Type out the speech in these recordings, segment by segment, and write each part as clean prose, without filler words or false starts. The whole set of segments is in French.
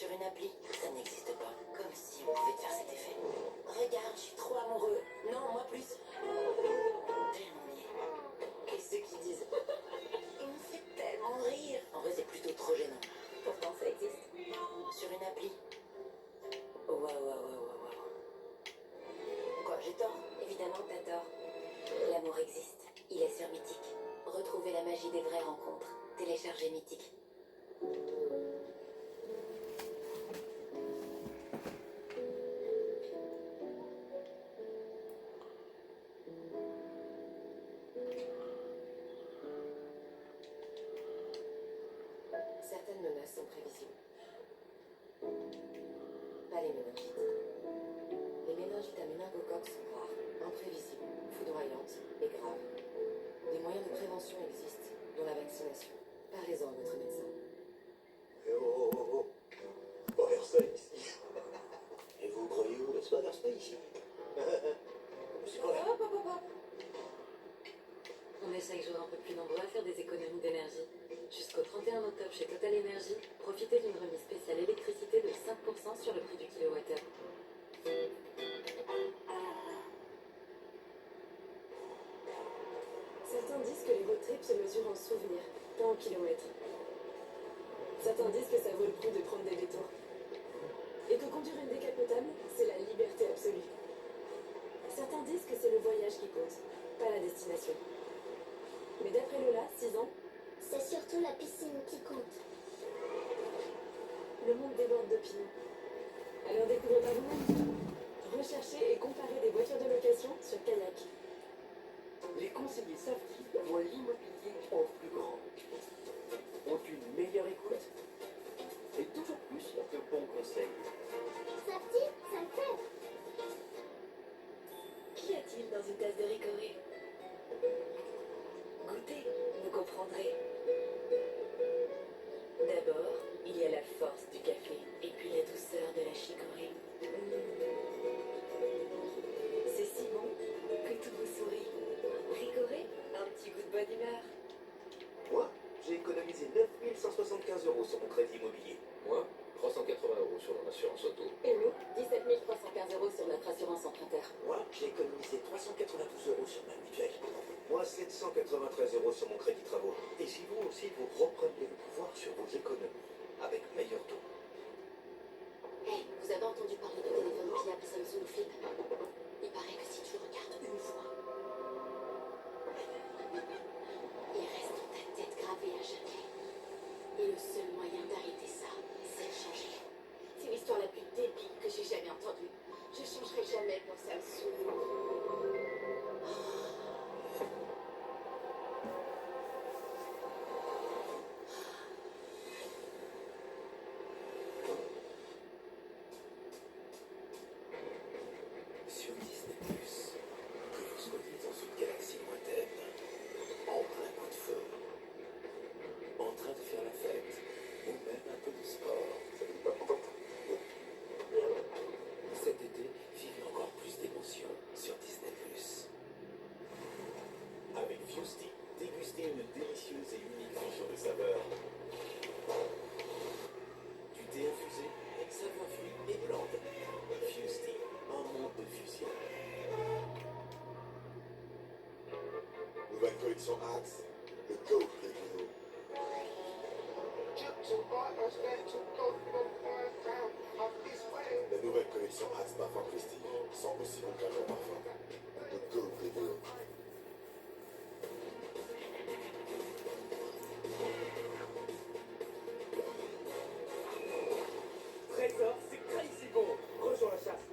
Sur une appli, ça n'existe pas. Comme si on pouvait te faire cet effet. Regarde, je suis trop amoureux. Non, moi plus. Tellement niais. Et ceux qui disent il me fait tellement rire. En vrai, c'est plutôt trop gênant. Pourtant, ça existe. Sur une appli. Waouh, waouh, waouh, waouh, waouh. Quoi, j'ai tort? Évidemment que t'as tort. L'amour existe. Il est sur Mythique. Retrouvez la magie des vraies rencontres. Téléchargez Mythique. Certaines menaces sont prévisibles. Pas les méningites. Les méningites à méningocoques sont rares, imprévisibles, foudroyantes et graves. Des moyens de prévention existent, dont la vaccination. Parlez-en à votre médecin. Pas vers ça ici. Et vous croyez où? C'est pas vers ça ici. C'est quoi là? Hop, hop, hop, hop. On essaye de jouer un peu plus nombreux à faire des économies d'énergie. Jusqu'au 31 octobre chez Total Energy, profitez d'une remise spéciale électricité de 5% sur le prix du kilowattheure. Certains disent que les road trips se mesurent en souvenirs, pas en kilomètres. Certains disent que ça vaut le coup de prendre des détours. Et que conduire une décapotable, c'est la liberté absolue. Certains disent que c'est le voyage qui compte, pas la destination. Mais d'après Lola, 6 ans, C'est surtout la piscine qui compte. le monde déborde d'opinions. Alors découvrez par vous-même. Recherchez et comparez des voitures de location sur Kayak. Les conseillers Safety voient l'immobilier en plus grand. Ont une meilleure écoute et toujours plus de bons conseils. Ça petit, ça le fait. Qu'y a-t-il dans une tasse de Ricoré? Goûtez, vous comprendrez. D'abord, il y a la force du café et puis la douceur de la chicorée. C'est si bon que tout vous sourit. Ricoré, un petit goût de bonne humeur. Moi, j'ai économisé 9175 € sur mon crédit immobilier. Moi, 380 € sur mon assurance auto. Et nous, 17 315 € sur notre assurance emprunteur. Moi, j'ai économisé 392 € sur ma mutuelle. Moi, 793 € sur mon crédit travaux. Et si vous aussi, vous repreniez le pouvoir sur vos économies avec meilleur taux. Hey, vous avez entendu parler du téléphone pliable Samsung Flip? Il paraît que si tu le regardes une fois, il reste dans ta tête gravé à jamais. Et le seul moyen d'arrêter ça, c'est de changer. C'est l'histoire la plus débile que j'ai jamais entendue. Je changerai jamais pour Samsung. Sur Disney+, que vous soyez dans une galaxie lointaine, en plein coup de feu, en train de faire la fête, ou même un peu de sport. Ça fait pas longtemps. Cet été, vivez encore plus d'émotions sur Disney+. Avec Fusty, dégustez une délicieuse et unique fusion de saveurs. Du thé infusé, saveur fruits et blonde. Fusty, un monde de fusion. Nouvelle collection Axe, le Go Review. La nouvelle collection Axe Parfum Prestige sent aussi bon qu'un bon parfum. Le Go Review. Trésor, c'est crazy bon. Rejoins la chasse.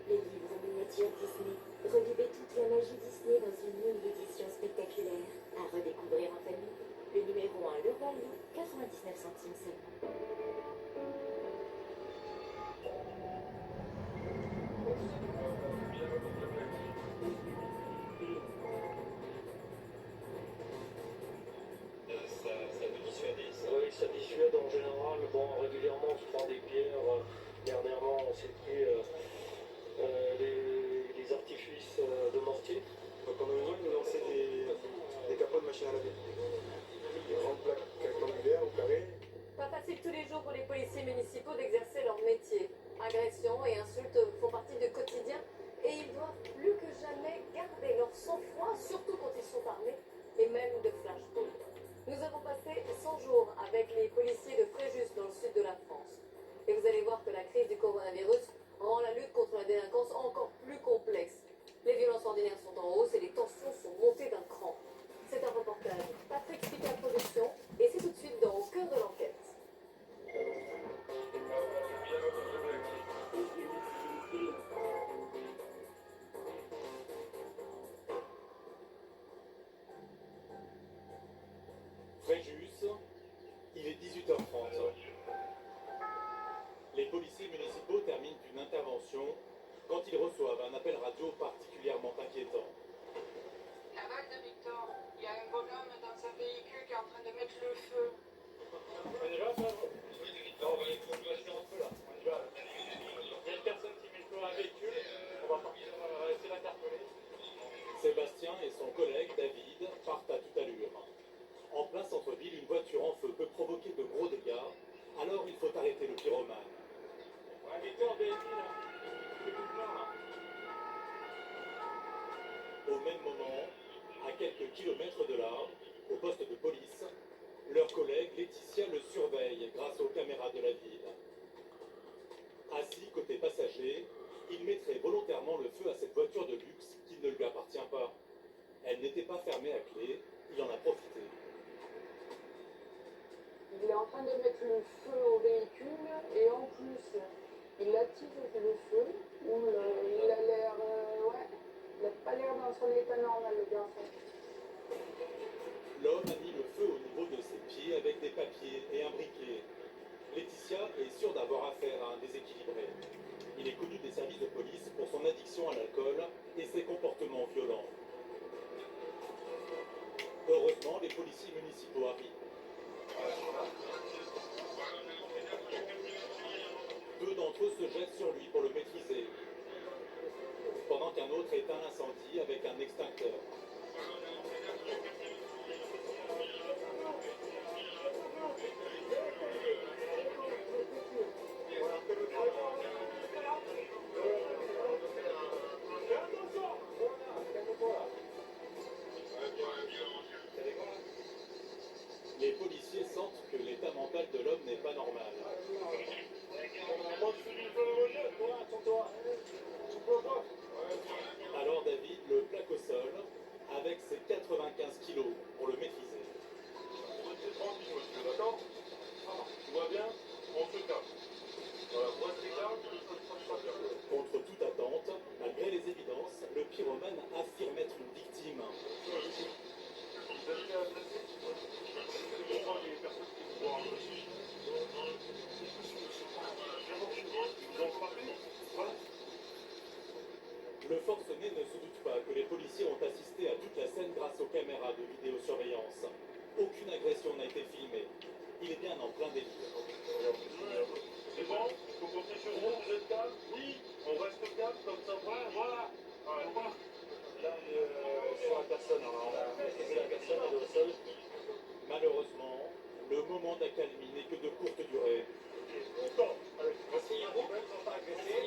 Les livres en miniature Disney. Revivez toute la magie Disney dans une longue édition spectaculaire. À redécouvrir en famille. Le numéro 1, Le Roi Lion, 99 centimes seulement. Ça vous dissuade ça? Oui, ça dissuade en général. Bon, régulièrement, on se prend des pierres. Dernièrement, on s'est pris les artifices de mortier. Donc on a besoin de nous lancer des capots de machine à laver. Des grandes plaques rectangulaires ou carrées. Pas facile tous les jours pour les Nous avons passé 100 jours avec les policiers de Fréjus dans le sud de la France. Et vous allez voir que la crise du coronavirus rend la lutte contre la délinquance encore plus complexe. Les violences ordinaires sont en hausse et les tensions sont montées d'un cran. C'est un reportage Patrick Spica Production et c'est tout de suite dans Au cœur de l'enquête. Fréjus, il est 18h30. Les policiers municipaux terminent une intervention quand ils reçoivent un appel radio particulièrement inquiétant. Laval de Victor, il y a un bonhomme dans un véhicule qui est en train de mettre le feu. On y va, ça? Oui, de Victor, il faut placer un peu là. On y va. Il y a une personne qui met le feu à un véhicule, on va partir, essayer d'interpeller. Sébastien et son collègue David partent à toute allure. En plein centre-ville, une voiture en feu peut provoquer de gros dégâts, alors il faut arrêter le pyromane. Ouais, Victor, BFI, là. C'est tout plein, là. Au même moment, à quelques kilomètres de là, au poste de police, leur collègue Laetitia le surveille grâce aux caméras de la ville. Assis côté passager, il mettrait volontairement le feu à cette voiture de luxe qui ne lui appartient pas. Elle n'était pas fermée à clé, il en a profité. Il est en train de mettre le feu au véhicule et en plus, il attise le feu. Il a l'air, ouais, il n'a pas l'air dans son état normal, le garçon. L'homme a mis le feu au niveau de ses pieds avec des papiers et un briquet. Laetitia est sûre d'avoir affaire à un déséquilibré. Il est connu des services de police pour son addiction à l'alcool et ses comportements violents. Heureusement, les policiers municipaux arrivent. Deux d'entre eux se jettent sur lui pour le maîtriser, pendant qu'un autre éteint l'incendie avec un extincteur. Les policiers sentent que l'état mental de l'homme n'est pas normal. Alors David le plaque au sol avec ses 95 kilos pour le maîtriser. Restez tranquille, monsieur, d'accord? Tout va bien? On se calme. Voilà, vous restez calme, ça se passe bien. Contre toute attente, malgré les évidences, le pyromane affirme être une victime. Vous avez été agressé? Je crois qu'il y a des personnes qui vous ont agressé. Ils ont frappé? Voilà. Le forcené ne se doute pas que les policiers ont assisté à toute la scène grâce aux caméras de vidéosurveillance. Aucune agression n'a été filmée. Il est bien en plein délire. C'est bon? Faut compter sur vous, vous êtes calme? Oui, on reste calme comme ça. Voilà. Là, sur la personne, on a maîtrisé la personne, elle est au sol. Malheureusement, le moment d'accalmie n'est que de courte durée. Allez, voici un groupe, ils ne sont pas agressés.